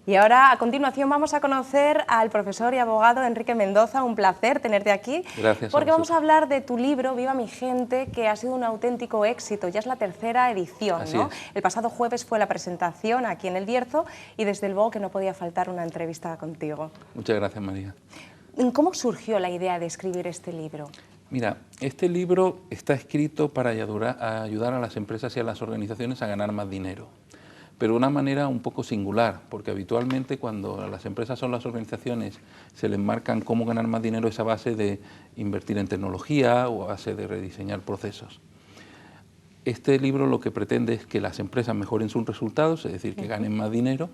Y ahora, a continuación, vamos a conocer al profesor y abogado Enrique Mendoza. Un placer tenerte aquí. Gracias. Porque vamos a hablar de tu libro, Viva mi gente, que ha sido un auténtico éxito. Ya es la tercera edición, Así ¿no? es. El pasado jueves fue la presentación aquí en El Bierzo y desde luego que no podía faltar una entrevista contigo. Muchas gracias, María. ¿Cómo surgió la idea de escribir este libro? Mira, este libro está escrito para ayudar a las empresas y a las organizaciones a ganar más dinero, pero de una manera un poco singular, porque habitualmente cuando a las empresas o las organizaciones se les marcan cómo ganar más dinero es a base de invertir en tecnología o a base de rediseñar procesos. Este libro lo que pretende es que las empresas mejoren sus resultados, es decir, que ganen más dinero,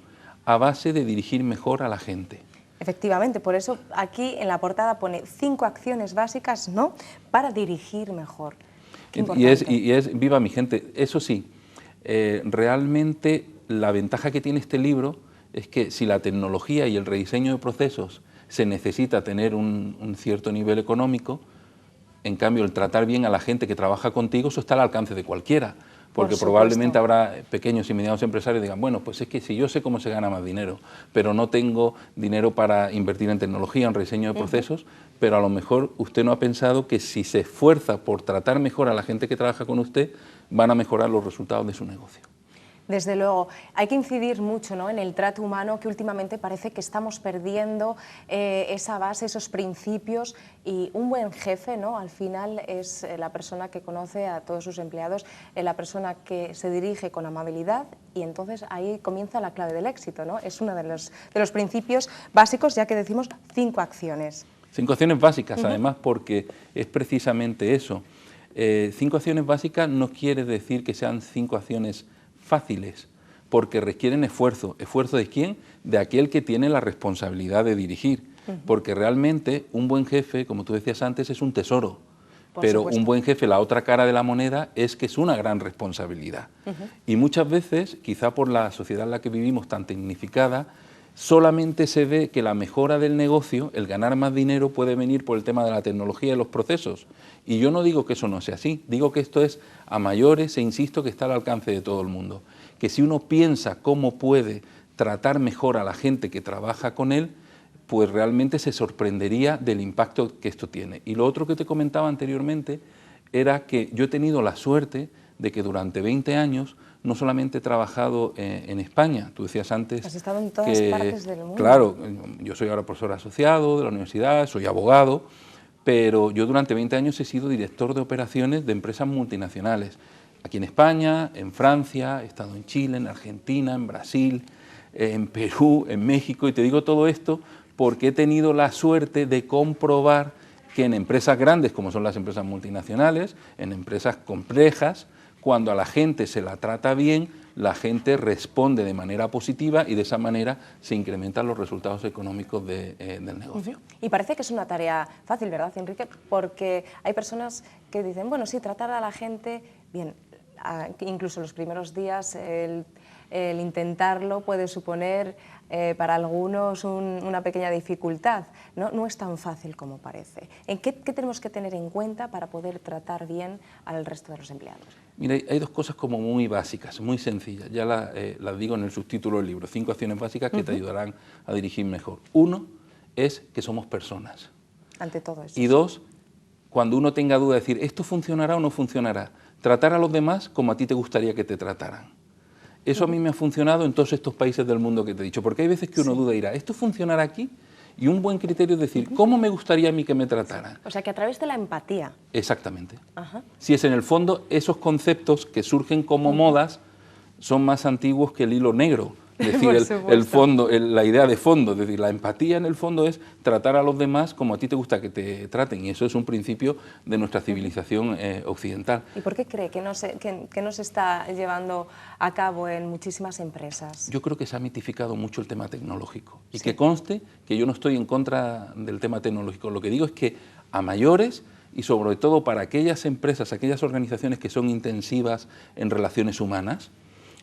a base de dirigir mejor a la gente. Efectivamente, por eso aquí en la portada pone 5 acciones básicas, ¿no?, para dirigir mejor. Y es viva mi gente. Eso sí, realmente la ventaja que tiene este libro es que si la tecnología y el rediseño de procesos se necesita tener un cierto nivel económico, en cambio el tratar bien a la gente que trabaja contigo, eso está al alcance de cualquiera. Porque probablemente habrá pequeños y medianos empresarios que digan, bueno, pues es que si yo sé cómo se gana más dinero, pero no tengo dinero para invertir en tecnología, en rediseño de procesos, pero a lo mejor usted no ha pensado que si se esfuerza por tratar mejor a la gente que trabaja con usted, van a mejorar los resultados de su negocio. Desde luego, hay que incidir mucho, ¿no?, en el trato humano, que últimamente parece que estamos perdiendo esa base, esos principios, y un buen jefe, ¿no?, al final es la persona que conoce a todos sus empleados, la persona que se dirige con amabilidad, y entonces ahí comienza la clave del éxito, ¿no? Es uno de los principios básicos, ya que decimos 5 acciones. 5 acciones básicas, además, porque es precisamente eso. 5 acciones básicas no quiere decir que sean 5 acciones fáciles, porque requieren esfuerzo. ¿Esfuerzo de quién? De aquel que tiene la responsabilidad de dirigir, porque realmente un buen jefe, como tú decías antes, es un tesoro, pero un buen jefe, la otra cara de la moneda, es que es una gran responsabilidad. Y muchas veces, quizá por la sociedad en la que vivimos tan tecnificada, solamente se ve que la mejora del negocio, el ganar más dinero, puede venir por el tema de la tecnología y los procesos. Y yo no digo que eso no sea así, digo que esto es a mayores e insisto que está al alcance de todo el mundo. Que si uno piensa cómo puede tratar mejor a la gente que trabaja con él, pues realmente se sorprendería del impacto que esto tiene. Y lo otro que te comentaba anteriormente era que yo he tenido la suerte de que durante 20 años no solamente he trabajado en España, tú decías antes... Has estado en todas partes del mundo. Claro, yo soy ahora profesor asociado de la universidad, soy abogado, pero yo durante 20 años he sido director de operaciones de empresas multinacionales. Aquí en España, en Francia, he estado en Chile, en Argentina, en Brasil, en Perú, en México, y te digo todo esto porque he tenido la suerte de comprobar que en empresas grandes, como son las empresas multinacionales, en empresas complejas, cuando a la gente se la trata bien, la gente responde de manera positiva y de esa manera se incrementan los resultados económicos del negocio. Y parece que es una tarea fácil, ¿verdad, Enrique? Porque hay personas que dicen, bueno, sí, tratar a la gente bien, incluso los primeros días el intentarlo puede suponer para algunos una pequeña dificultad, ¿no? No es tan fácil como parece. ¿Qué tenemos que tener en cuenta para poder tratar bien al resto de los empleados? Mira, hay 2 cosas como muy básicas, muy sencillas, ya las digo en el subtítulo del libro, 5 acciones básicas que te ayudarán a dirigir mejor. 1 es que somos personas. Ante todo eso. Y 2, cuando uno tenga duda de decir, ¿esto funcionará o no funcionará? Tratar a los demás como a ti te gustaría que te trataran. Eso a mí me ha funcionado en todos estos países del mundo que te he dicho, porque hay veces que uno duda y dirá, ¿esto funcionará aquí? Y un buen criterio es decir, ¿cómo me gustaría a mí que me trataran? O sea, que a través de la empatía. Exactamente. Si es en el fondo, esos conceptos que surgen como modas son más antiguos que el hilo negro. Es decir, el fondo, la idea de fondo, es decir, la empatía en el fondo es tratar a los demás como a ti te gusta que te traten, y eso es un principio de nuestra civilización occidental. ¿Y por qué cree que no se está llevando a cabo en muchísimas empresas? Yo creo que se ha mitificado mucho el tema tecnológico, y que conste que yo no estoy en contra del tema tecnológico, lo que digo es que a mayores, y sobre todo para aquellas empresas, aquellas organizaciones que son intensivas en relaciones humanas,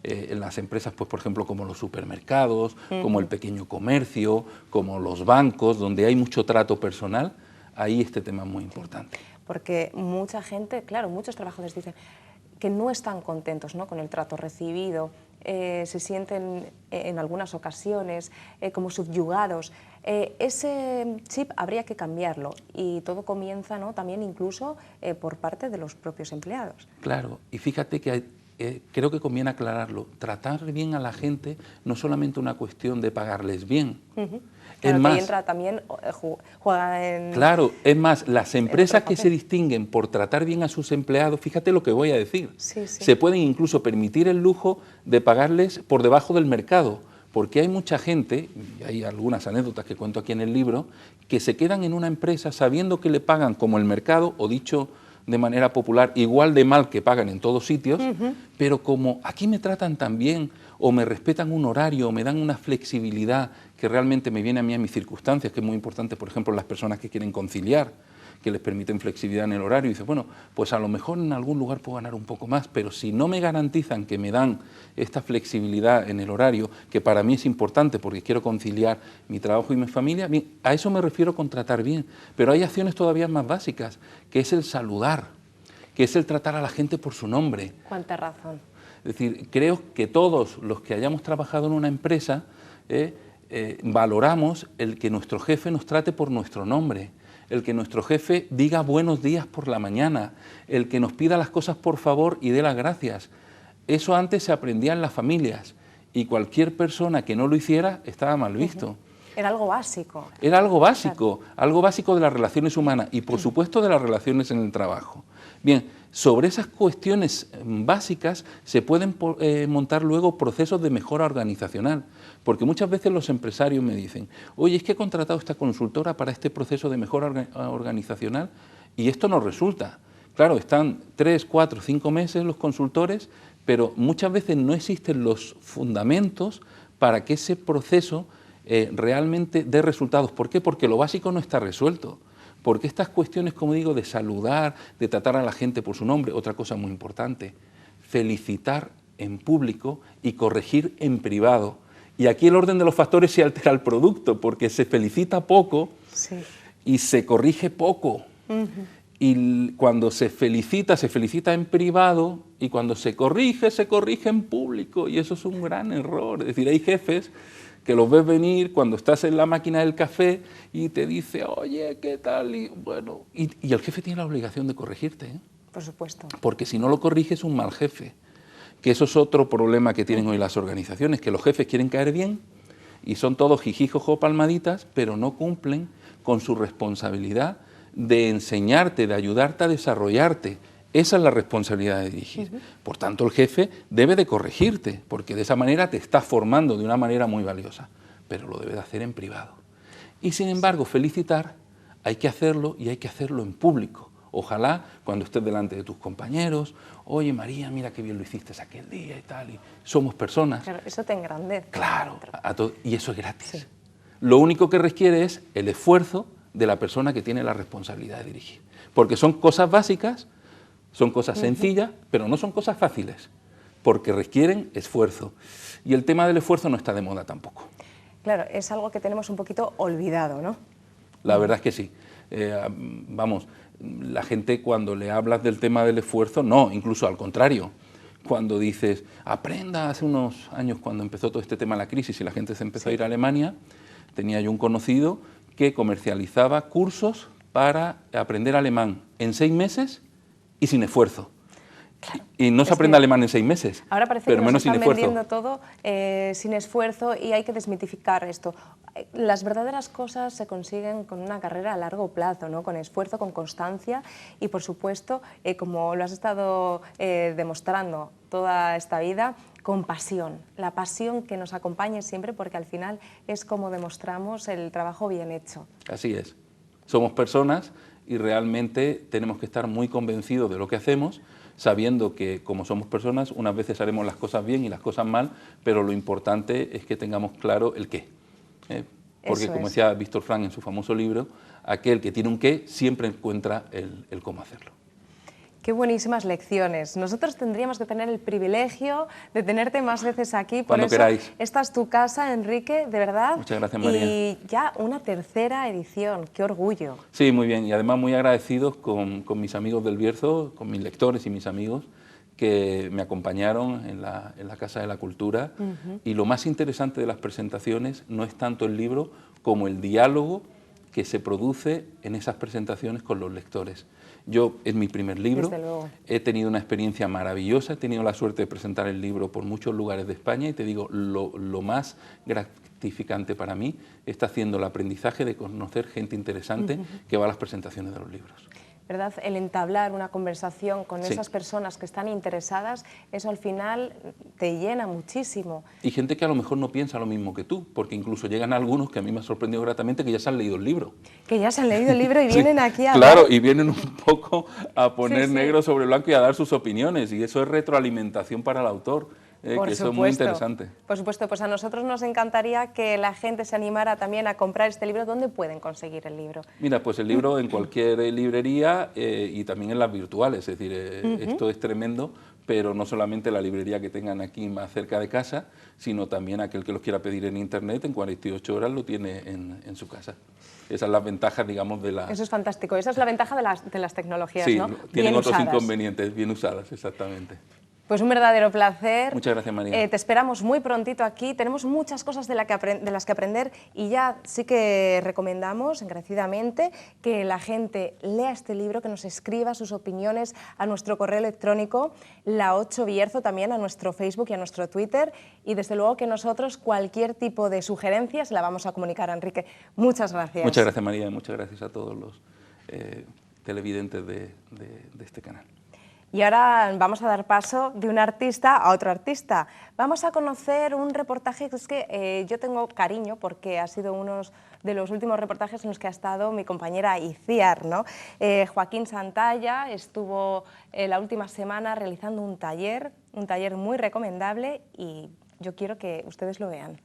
en las empresas, pues por ejemplo, como los supermercados, como el pequeño comercio, como los bancos, donde hay mucho trato personal, ahí este tema es muy importante. Porque mucha gente, claro, muchos trabajadores dicen que no están contentos, ¿no?, con el trato recibido, se sienten en algunas ocasiones como subyugados. Ese chip habría que cambiarlo y todo comienza, ¿no?, también incluso por parte de los propios empleados. Claro, y fíjate que creo que conviene aclararlo. Tratar bien a la gente no es solamente una cuestión de pagarles bien. Claro, es más, que entra también, juega en... Claro, es más, las empresas que se distinguen por tratar bien a sus empleados, fíjate lo que voy a decir, sí, sí, se pueden incluso permitir el lujo de pagarles por debajo del mercado, porque hay mucha gente, y hay algunas anécdotas que cuento aquí en el libro, que se quedan en una empresa sabiendo que le pagan como el mercado, o dicho de manera popular, igual de mal que pagan en todos sitios, pero como aquí me tratan tan bien, o me respetan un horario, o me dan una flexibilidad que realmente me viene a mí a mis circunstancias, que es muy importante, por ejemplo, las personas que quieren conciliar, que les permiten flexibilidad en el horario, y dices, bueno, pues a lo mejor en algún lugar puedo ganar un poco más, pero si no me garantizan que me dan esta flexibilidad en el horario, que para mí es importante porque quiero conciliar mi trabajo y mi familia, bien, a eso me refiero con tratar bien, pero hay acciones todavía más básicas, que es el saludar, que es el tratar a la gente por su nombre. Cuánta razón. Es decir, creo que todos los que hayamos trabajado en una empresa valoramos el que nuestro jefe nos trate por nuestro nombre, el que nuestro jefe diga buenos días por la mañana, el que nos pida las cosas por favor y dé las gracias. Eso antes se aprendía en las familias y cualquier persona que no lo hiciera estaba mal visto. Era algo básico. Era algo básico de las relaciones humanas y por supuesto de las relaciones en el trabajo. Bien, sobre esas cuestiones básicas se pueden montar luego procesos de mejora organizacional, porque muchas veces los empresarios me dicen, oye, es que he contratado esta consultora para este proceso de mejora organizacional y esto no resulta. Claro, están 3, 4, 5 meses los consultores, pero muchas veces no existen los fundamentos para que ese proceso realmente dé resultados. ¿Por qué? Porque lo básico no está resuelto. Porque estas cuestiones, como digo, de saludar, de tratar a la gente por su nombre, otra cosa muy importante, felicitar en público y corregir en privado. Y aquí el orden de los factores se altera el producto, porque se felicita poco y se corrige poco. Y cuando se felicita en privado, y cuando se corrige en público, y eso es un gran error. Es decir, hay jefes que los ves venir cuando estás en la máquina del café y te dice, oye, ¿qué tal? Y bueno, y el jefe tiene la obligación de corregirte, ¿eh? Por supuesto. Porque si no lo corriges es un mal jefe. Que eso es otro problema que tienen hoy las organizaciones, que los jefes quieren caer bien y son todos jijijojo palmaditas, pero no cumplen con su responsabilidad de enseñarte, de ayudarte a desarrollarte. Esa es la responsabilidad de dirigir. Por tanto, el jefe debe de corregirte, porque de esa manera te está formando de una manera muy valiosa, pero lo debe de hacer en privado. Y sin embargo, felicitar hay que hacerlo y hay que hacerlo en público. Ojalá cuando estés delante de tus compañeros, oye María, mira qué bien lo hiciste aquel día y tal, y somos personas. Claro, eso te engrandece. Claro, y eso es gratis. Sí. Lo único que requiere es el esfuerzo de la persona que tiene la responsabilidad de dirigir. Porque son cosas básicas, son cosas sencillas, pero no son cosas fáciles, porque requieren esfuerzo. Y el tema del esfuerzo no está de moda tampoco. Claro, es algo que tenemos un poquito olvidado, ¿no? La verdad es que sí. Vamos, la gente cuando le hablas del tema del esfuerzo, no, incluso al contrario. Cuando dices, aprenda, hace unos años cuando empezó todo este tema de la crisis y la gente se empezó a ir a Alemania, tenía yo un conocido que comercializaba cursos para aprender alemán en 6 meses y sin esfuerzo. Claro, y no se aprende alemán en 6 meses, ahora parece pero que menos nos sin están esfuerzo. vendiendo todo sin esfuerzo y hay que desmitificar esto. Las verdaderas cosas se consiguen con una carrera a largo plazo, ¿no? Con esfuerzo, con constancia y, por supuesto, como lo has estado demostrando toda esta vida, con pasión. La pasión que nos acompañe siempre, porque al final es como demostramos el trabajo bien hecho. Así es. Somos personas y realmente tenemos que estar muy convencidos de lo que hacemos, sabiendo que como somos personas, unas veces haremos las cosas bien y las cosas mal, pero lo importante es que tengamos claro el qué. Porque como decía Víctor Frank en su famoso libro, aquel que tiene un qué siempre encuentra el cómo hacerlo. Qué buenísimas lecciones. Nosotros tendríamos que tener el privilegio de tenerte más veces aquí. Cuando por eso queráis. Esta es tu casa, Enrique, de verdad. Muchas gracias, María. Y ya una 3ª edición. ¡Qué orgullo! Sí, muy bien. Y además muy agradecidos con mis amigos del Bierzo, con mis lectores y mis amigos, que me acompañaron en la Casa de la Cultura, y lo más interesante de las presentaciones no es tanto el libro como el diálogo que se produce en esas presentaciones con los lectores. Yo, es mi primer libro, he tenido una experiencia maravillosa, he tenido la suerte de presentar el libro por muchos lugares de España, y te digo, lo más gratificante para mí está haciendo el aprendizaje de conocer gente interesante que va a las presentaciones de los libros. ¿Verdad? El entablar una conversación con esas personas que están interesadas, eso al final te llena muchísimo. Y gente que a lo mejor no piensa lo mismo que tú, porque incluso llegan algunos que a mí me ha sorprendido gratamente que ya se han leído el libro. Que ya se han leído el libro y vienen aquí a Claro, hablar. y vienen un poco a poner negro sobre blanco y a dar sus opiniones, y eso es retroalimentación para el autor. Que eso es muy interesante. Por supuesto, pues a nosotros nos encantaría que la gente se animara también a comprar este libro. ¿Dónde pueden conseguir el libro? Mira, pues el libro en cualquier librería y también en las virtuales, es decir, esto es tremendo, pero no solamente la librería que tengan aquí más cerca de casa, sino también aquel que los quiera pedir en internet, en 48 horas lo tiene en su casa. Esas son las ventajas, digamos, de la... Eso es fantástico, esa es la ventaja de las tecnologías, sí, ¿no? Tienen otros inconvenientes, bien usadas, exactamente. Pues un verdadero placer. Muchas gracias, María. Te esperamos muy prontito aquí. Tenemos muchas cosas de las que aprender, y ya sí que recomendamos encarecidamente que la gente lea este libro, que nos escriba sus opiniones a nuestro correo electrónico, la8bierzo, también a nuestro Facebook y a nuestro Twitter, y desde luego que nosotros cualquier tipo de sugerencia se la vamos a comunicar a Enrique. Muchas gracias. Muchas gracias, María, muchas gracias a todos los televidentes de este canal. Y ahora vamos a dar paso de un artista a otro artista. Vamos a conocer un reportaje que es que yo tengo cariño porque ha sido uno de los últimos reportajes en los que ha estado mi compañera Iciar, ¿no? Joaquín Santalla estuvo la última semana realizando un taller muy recomendable, y yo quiero que ustedes lo vean.